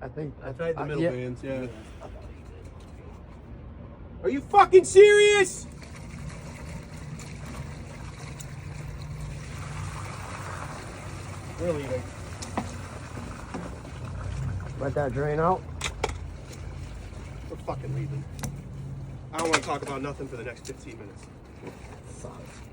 I tried the middle yeah. bands, yeah. Are you fucking serious? We're leaving. Let that drain out. We're fucking leaving. I don't want to talk about nothing for the next 15 minutes. Sucks.